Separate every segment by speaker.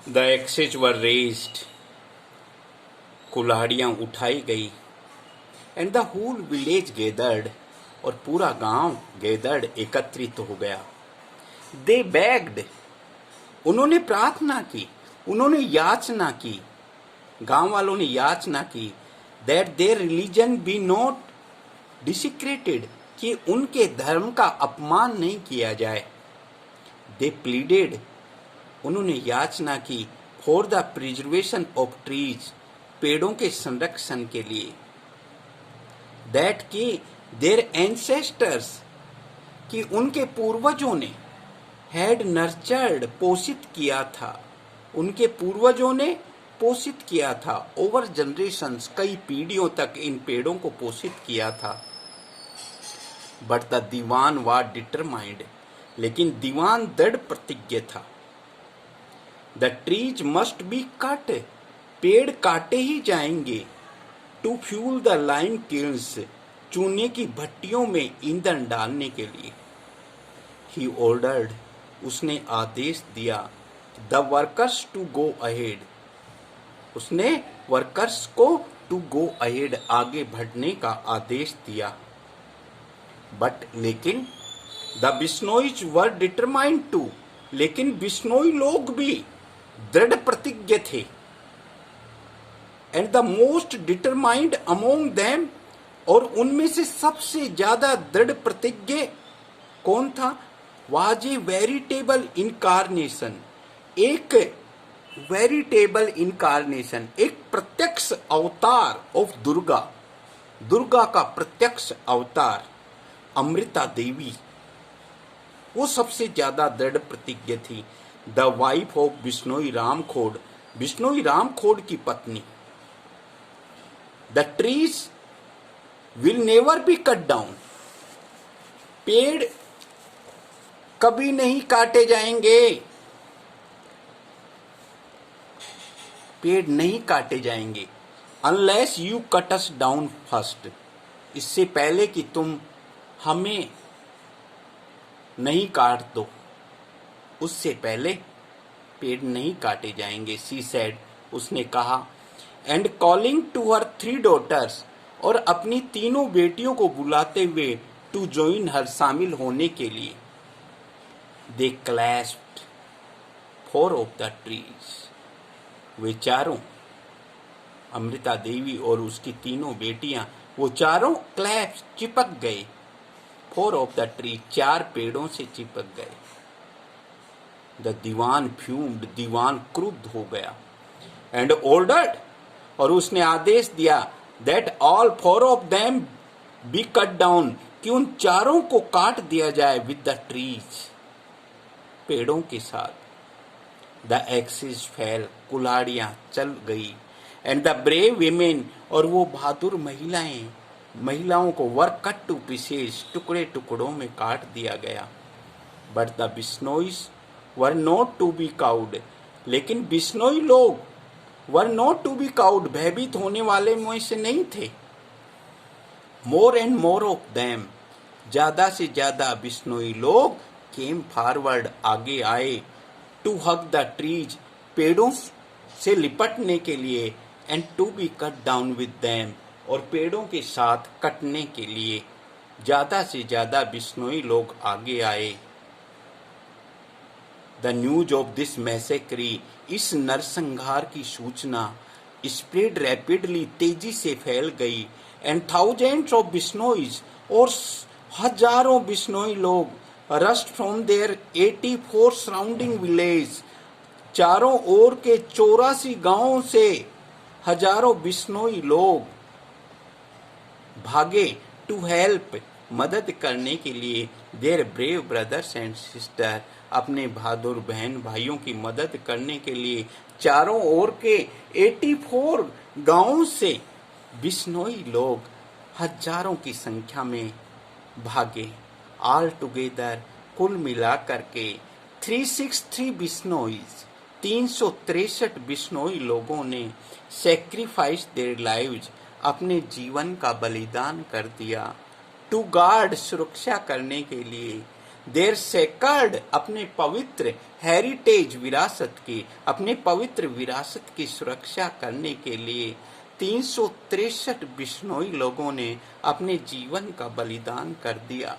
Speaker 1: The axes were raised, कुल्हाड़ियां उठाई गई, and the whole village gathered, और पूरा गांव गेदर्ड एकत्रित हो गया। दे बेग्ड, उन्होंने प्रार्थना की, उन्होंने याचना की, गांव वालों ने याचना की, that their religion be not desecrated, कि उनके धर्म का अपमान नहीं किया जाए। दे प्लीडेड, उन्होंने याचना की, for the preservation of trees, पेड़ों के संरक्षण के लिए। दैट की देयर एंसेस्टर्स, कि उनके पूर्वजों ने हैड नर्चर्ड, पोषित किया था, उनके पूर्वजों ने पोषित किया था, ओवर जनरेशंस, कई पीढ़ियों तक इन पेड़ों को पोषित किया था। But the Dewan was determined, लेकिन दीवान दृढ़ प्रतिज्ञ था। The trees must be cut, पेड़ काटे ही जाएंगे। To fuel the lime kilns, चूने की भट्टियों में ईंधन डालने के लिए। ही ऑर्डर्ड, उसने आदेश दिया, the workers to go ahead, उसने वर्कर्स को टू गो अहेड, आगे बढ़ने का आदेश दिया। बट लेकिन the Bishnois were determined to, लेकिन बिश्नोई लोग भी दृढ़ प्रतिज्ञ थे। And the most determined among them, और उनमें से सबसे ज्यादा दृढ़ प्रतिज्ञ कौन था? वाज ए वेरिटेबल इनकारनेशन, एक वेरिटेबल इनकारनेशन, एक प्रत्यक्ष अवतार ऑफ दुर्गा, दुर्गा का प्रत्यक्ष अवतार अमृता देवी, वो सबसे ज्यादा दृढ़ प्रतिज्ञ थी। The wife of Bishnoi Ram खोड, बिश्नोई राम खोड की पत्नी। The trees will never be cut down, पेड़ कभी नहीं काटे जाएंगे, पेड़ नहीं काटे जाएंगे। Unless you cut us down first, इससे पहले कि तुम हमें नहीं काट दो, उससे पहले पेड़ नहीं काटे जाएंगे। सी सेड, उसने कहा। And calling to her 3 daughters, और अपनी तीनों बेटियों को बुलाते हुए, टू जॉइन हर, शामिल होने के लिए। दे क्लैस्प्ड 4 ऑफ द ट्रीज, वे चारों, अमृता देवी और उसकी तीनों बेटियां, वो चारों क्लैप्स, चिपक गए। 4 ऑफ द ट्री, 4 पेड़ों से चिपक गए। द दीवान फ्यूम्ड, दीवान क्रुद्ध हो गया। एंड ऑर्डर्ड, और उसने आदेश दिया, that all 4 of them be cut down, कि उन चारों को काट दिया जाए, विद द ट्रीज, पेड़ों के साथ। द एक्सिस फेल, कुल्हाड़ियां चल गई। एंड द ब्रेव विमेन, और वो बहादुर महिलाएं, महिलाओं को वर कट टू पीसेस, टुकड़े टुकड़ों में काट दिया गया। But the Bishnois were not to be cowed, लेकिन बिश्नोई लोग were not to be cowed, भयभीत होने वाले में से नहीं थे। More and more of them, ज्यादा से ज्यादा बिश्नोई लोग केम फॉरवर्ड, आगे आए, टू हग द ट्रीज, पेड़ों से लिपटने के लिए, and to be cut down with them, और पेड़ों के साथ कटने के लिए ज्यादा से ज्यादा बिश्नोई लोग आगे आए। The news of this massacre, इस नरसंहार की सूचना स्प्रेड रैपिडली, तेजी से फैल गई। एंड थाउजेंड्स ऑफ बिश्नोईज, और हजारों बिश्नोई लोग, rushed from their 84 surrounding village, चारों ओर के 84 गांवों से हजारों बिश्नोई लोग भागे, टू हेल्प, मदद करने के लिए, their brave brothers and sister, अपने बहादुर बहन भाइयों की मदद करने के लिए चारों ओर के 84 गांवों से बिश्नोई लोग हजारों की संख्या में भागे। ऑल टुगेदर, कुल मिलाकर के 363 बिश्नोईज, 363 बिश्नोई लोगों ने सेक्रीफाइस देयर लाइव्स, अपने जीवन का बलिदान कर दिया, टू गार्ड, सुरक्षा करने के लिए, देयर सेकर्ड अपने पवित्र हेरिटेज विरासत की, अपने पवित्र विरासत की सुरक्षा करने के लिए 363 बिश्नोई लोगों ने अपने जीवन का बलिदान कर दिया।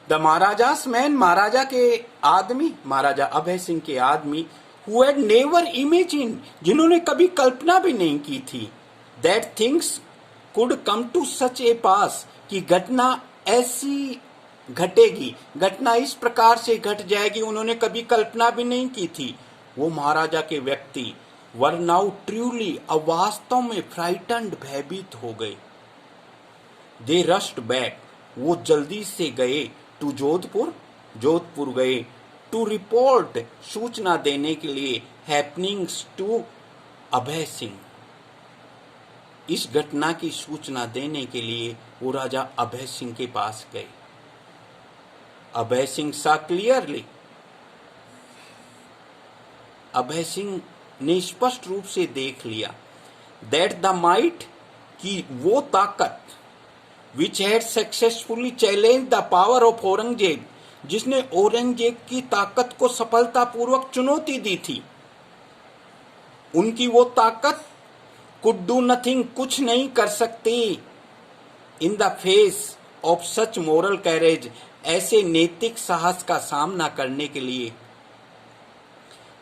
Speaker 1: द महाराजास मैन, महाराजा के आदमी, महाराजा अभय सिंह के आदमी, who had never imagined, जिन्होंने कभी कल्पना भी नहीं की थी, that things could come to such a pass, कि घटना ऐसी घटेगी, घटना इस प्रकार से घट जाएगी, उन्होंने कभी कल्पना भी नहीं की थी। वो महाराजा के व्यक्ति वर नाउ ट्रूली, अब वास्तव में फ्राइटन्ड, भयभीत हो गए। दे रश्ड बैक, वो जल्दी से गए, टू जोधपुर, जोधपुर गए, टू रिपोर्ट, सूचना देने के लिए, हैपनिंग्स टू अभय सिंह, इस घटना की सूचना देने के लिए वो राजा अभय सिंह के पास गए। अभय सिंह सा क्लियरली, अभय सिंह ने स्पष्ट रूप से देख लिया, दैट द माइट, कि वो ताकत, which had successfully challenge the power of Aurangzeb, जिसने औरंगजेब की ताकत को सफलतापूर्वक चुनौती दी थी, उनकी वो ताकत कुड डू नथिंग, कुछ नहीं कर सकती, in the face of such moral courage, ऐसे नैतिक साहस का सामना करने के लिए।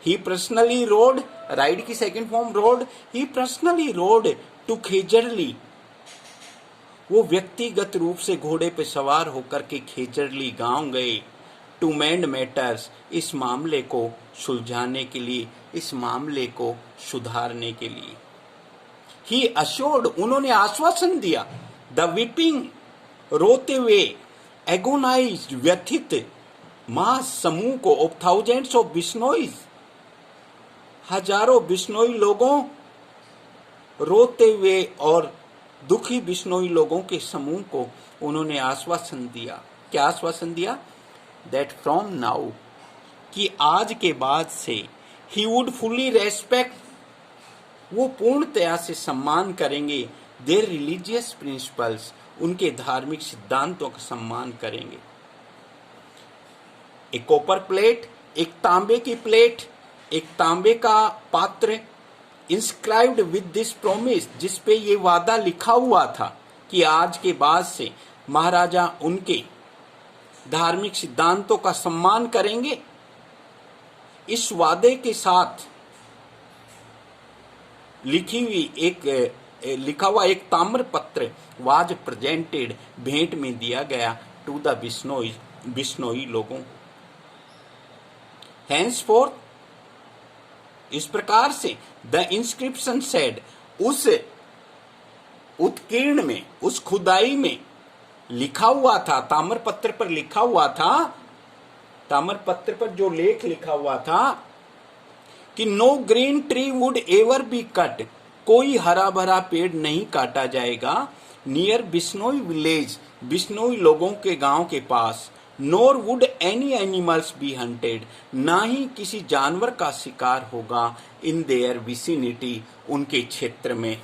Speaker 1: ही पर्सनली रोड, राइड की second form rode, he personally rode to Khejarli, वो व्यक्तिगत रूप से घोड़े पर सवार होकर के खेजरली गांव गए, टू मेंड मैटर्स, इस मामले को सुलझाने के लिए, इस मामले को सुधारने के लिए। ही अश्योर्ड, उन्होंने आश्वासन दिया, द वीपिंग, रोते हुए, एगोनाइज्ड, व्यथित, मास समूह को, ऑफ थाउजेंड्स ऑफ बिश्नोईज, हजारों बिश्नोई लोगों, रोते हुए और दुखी बिश्नोई लोगों के समूह को उन्होंने आश्वासन दिया। क्या आश्वासन दिया? दैट फ्रॉम नाउ, कि आज के बाद से, ही वुड फुली रेस्पेक्ट, वो पूर्णतया से सम्मान करेंगे, देयर रिलीजियस प्रिंसिपल्स, उनके धार्मिक सिद्धांतों का सम्मान करेंगे। एक कॉपर प्लेट, एक तांबे की प्लेट, एक तांबे का पात्र, इंस्क्राइब्ड विद दिस प्रॉमिस, जिसपे ये वादा लिखा हुआ था कि आज के बाद से महाराजा उनके धार्मिक सिद्धांतों का सम्मान करेंगे। इस वादे के साथ लिखा हुआ एक ताम्र पत्र वाज प्रेजेंटेड, भेंट में दिया गया, टू द बिश्नोई लोगों। हैंसफोर्थ, इस प्रकार से, द इंस्क्रिप्शन सेड, उस उत्कीर्ण में, उस खुदाई में लिखा हुआ था, ताम्र पत्र पर लिखा हुआ था, ताम्र पत्र पर जो लेख लिखा हुआ था कि no green tree would ever be cut, कोई हरा भरा पेड़ नहीं काटा जाएगा, नियर बिश्नोई विलेज, बिश्नोई लोगों के गांव के पास, nor would any animals be hunted, ना ही किसी जानवर का शिकार होगा, इन देयर विसिनिटी, उनके क्षेत्र में।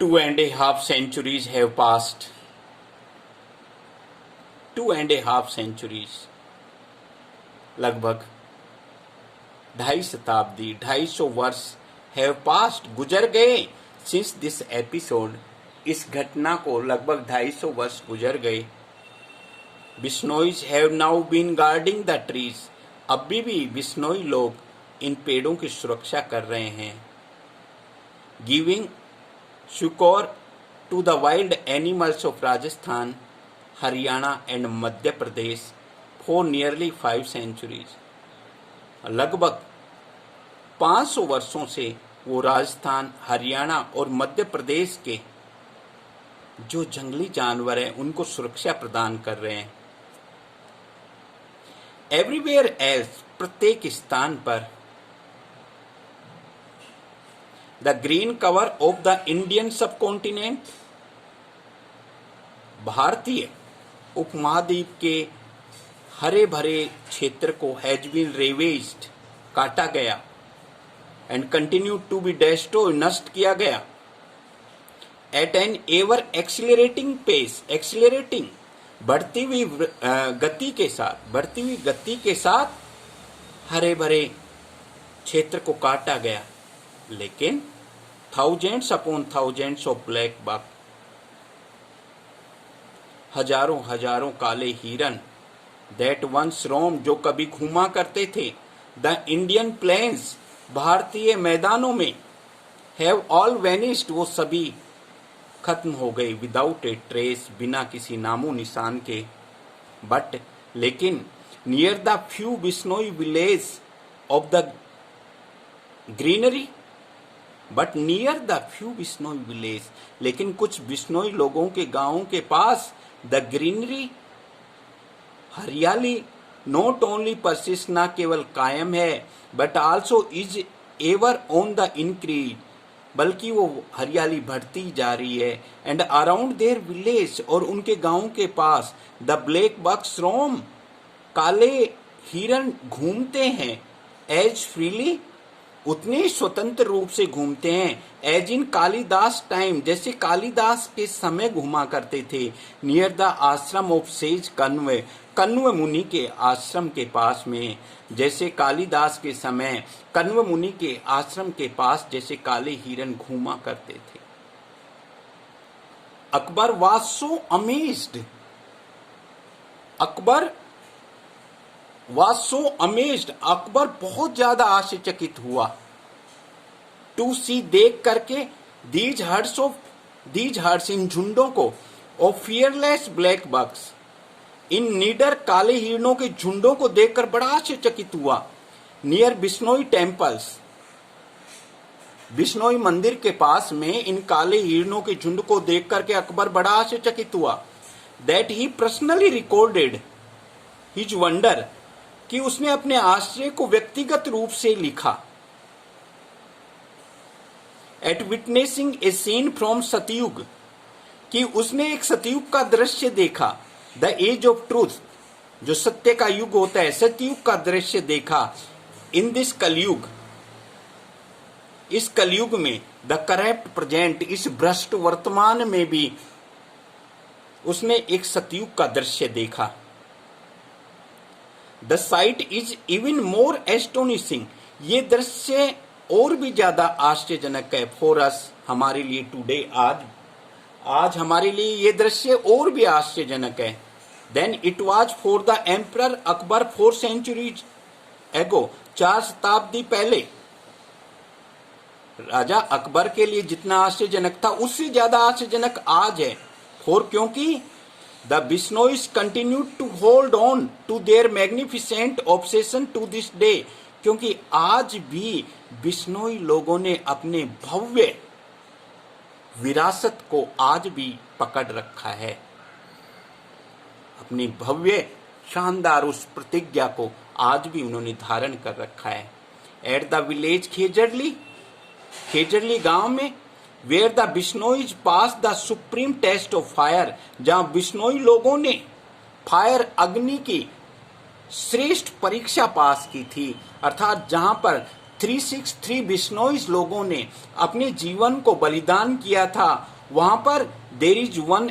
Speaker 1: Two and a half centuries have passed. 2.5 centuries, लगभग 2.5 शताब्दी, 250 वर्ष have passed, गुजर गए, since this episode, इस घटना को लगभग 250 वर्ष गुजर गए। बिश्नोईज have now been guarding the trees, अभी भी बिश्नोई लोग इन पेड़ों की सुरक्षा कर रहे हैं। Giving succor to the wild animals of Rajasthan, Haryana and Madhya Pradesh for nearly 5 centuries, लगभग 500 वर्षों से वो राजस्थान, हरियाणा और मध्य प्रदेश के जो जंगली जानवर हैं उनको सुरक्षा प्रदान कर रहे हैं। एवरीवेयर एल्स, प्रत्येक स्थान पर, the green cover of the Indian subcontinent, भारतीय उपमहाद्वीप के हरे भरे क्षेत्र को हैज बीन रेवेज्ड, काटा गया, and continue to be destroyed, नष्ट किया गया, at an ever accelerating pace, accelerating बढ़ती हुई गति के साथ हरे भरे क्षेत्र को काटा गया। लेकिन thousands upon thousands of blackbuck, हजारों हजारों काले हिरन, दैट वंस रोम, जो कभी घूमा करते थे, द इंडियन प्लेन्स, भारतीय मैदानों में, हैव ऑल वेनिस्ड, वो सभी खत्म हो गए, विदाउट ए ट्रेस, बिना किसी नामो निशान के। बट लेकिन near the few Bishnoi village of the greenery, but near the few Bishnoi village, लेकिन कुछ बिश्नोई लोगों के गांवों के पास, द ग्रीनरी, हरियाली, नॉट ओनली परसिस्ट, ना केवल कायम है, but also is ever on the increase, बल्कि वो हरियाली बढ़ती जा रही है। एंड अराउंड देयर विलेज, और उनके गांव के पास, द ब्लैक बक्स रोम, काले हिरन घूमते हैं, एज फ्रीली, उतने स्वतंत्र रूप से घूमते हैं, एज इन कालिदास टाइम, जैसे कालिदास के समय घूमा करते थे, नियर द आश्रम ऑफ सेज कण्व, कण्व मुनि के आश्रम के पास में, जैसे कालिदास के समय कण्व मुनि के आश्रम के पास जैसे काले हिरन घूमा करते थे। Akbar was so amazed, Akbar was so amazed, Akbar बहुत ज्यादा आश्चर्यचकित हुआ, टू सी, देख करके, दीज हर्ड्स, इन झुंडों को, ऑफ फियरलेस ब्लैक बक्स, इन नीडर काले हिरणों के झुंडों को देखकर बड़ा आश्चर्यचकित हुआ। नियर बिश्नोई टेम्पल्स, बिश्नोई मंदिर के पास में इन काले हिरणों के झुंड को देख करके अकबर बड़ा आश्चर्यचकित हुआ। That he personally recorded his wonder, कि उसने अपने आश्चर्य को व्यक्तिगत रूप से लिखा। At witnessing a scene from Satyuga, कि उसने एक सतयुग का दृश्य देखा। द एज ऑफ ट्रूथ, जो सत्य का युग होता है, सतयुग का दृश्य देखा। इन दिस कलयुग, इस कलयुग में, द करप्ट प्रेजेंट, इस भ्रष्ट वर्तमान में भी उसने एक सतयुग का दृश्य देखा। The site is even more astonishing, ये दृश्य और भी ज्यादा आश्चर्यजनक है। फॉर अस, हमारे लिए, टुडे, आज हमारे लिए ये दृश्य और भी आश्चर्यजनक है। Then it was for the emperor Akbar 4 centuries एगो, 4 शताब्दी पहले राजा अकबर के लिए जितना आश्चर्यजनक था, उससे ज्यादा आश्चर्यजनक आज है। फॉर, क्योंकि the Bishnois continue to hold on to their magnificent obsession to this day, क्योंकि आज भी बिश्नोई लोगों ने अपने भव्य विरासत को आज भी पकड़ रखा है, अपनी भव्य शानदार उस प्रतिज्ञा को आज भी उन्होंने धारण कर रखा है। At the village Khejarli, Khejarli गांव में, where the Bishnois pass the supreme test of fire, जहां बिश्नोई लोगों ने फायर, अग्नि की श्रेष्ठ परीक्षा पास की थी, अर्थात जहां पर 363 बिश्नोइज लोगों ने अपने जीवन को बलिदान किया था, वहां पर there is one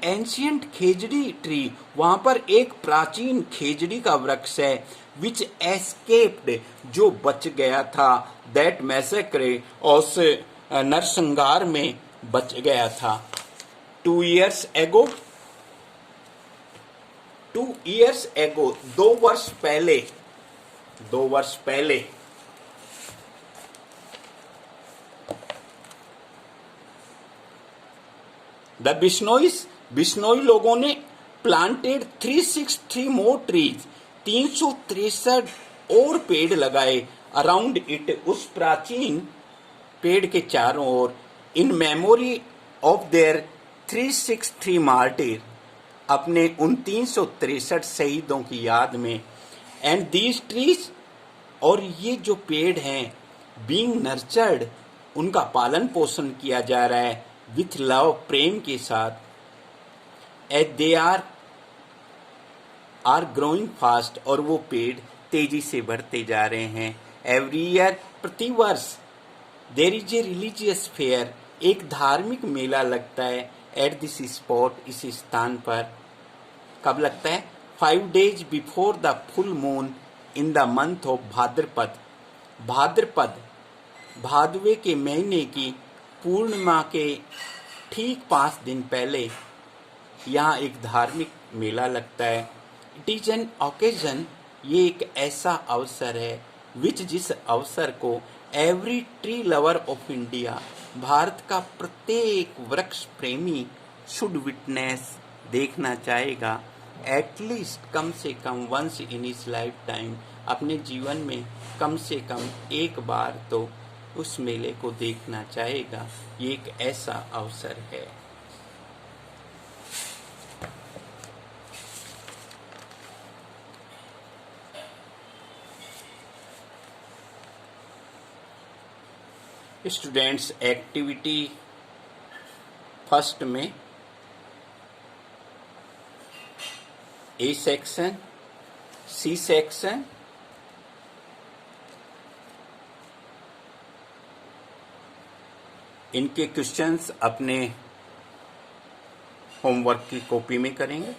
Speaker 1: ancient khejri tree, वहां पर एक प्राचीन खेजड़ी का वृक्ष है, विच एस्केप्ड, जो बच गया था, दैट मैसेक्रे, उस नरसंहार में बच गया था। 2 years ago, 2 years ago, 2 वर्ष पहले, द बिश्नोई लोगों ने प्लांटेड 363 मोर ट्रीज, 363 और पेड़ लगाए, अराउंड इट, उस प्राचीन पेड़ के चारों ओर, in memory of their 363 martyr, अपने उन 363 शहीदों की याद में। एंड दीज ट्रीज, और ये जो पेड़ हैं, बीइंग नर्चर्ड, उनका पालन पोषण किया जा रहा है, विथ लव, प्रेम के साथ, as they are growing fast, और वो पेड़ तेजी से बढ़ते जा रहे हैं। एवरी ईयर, प्रतिवर्ष, there is a religious fair, एक धार्मिक मेला लगता है एट दिस स्पॉट, इस स्थान पर। कब लगता है? 5 days before the full moon in the month of Bhadrapada. Bhadrapada Bhadve के महीने की पूर्णिमा के ठीक 5 दिन पहले यहाँ एक धार्मिक मेला लगता है। इट इज एन ओकेजन, ये एक ऐसा अवसर है विच, जिस अवसर को every tree lover of India, Bharat का प्रत्येक वृक्ष प्रेमी शुड विटनेस, देखना चाहेगा। एटलीस्ट कम से कम once in his lifetime, अपने जीवन में कम से कम एक बार तो उस मेले को देखना चाहेगा। ये एक ऐसा अवसर है। स्टूडेंट्स, एक्टिविटी फर्स्ट में ए सेक्शन, सी सेक्शन, इनके क्वेश्चंस अपने होमवर्क की कॉपी में करेंगे।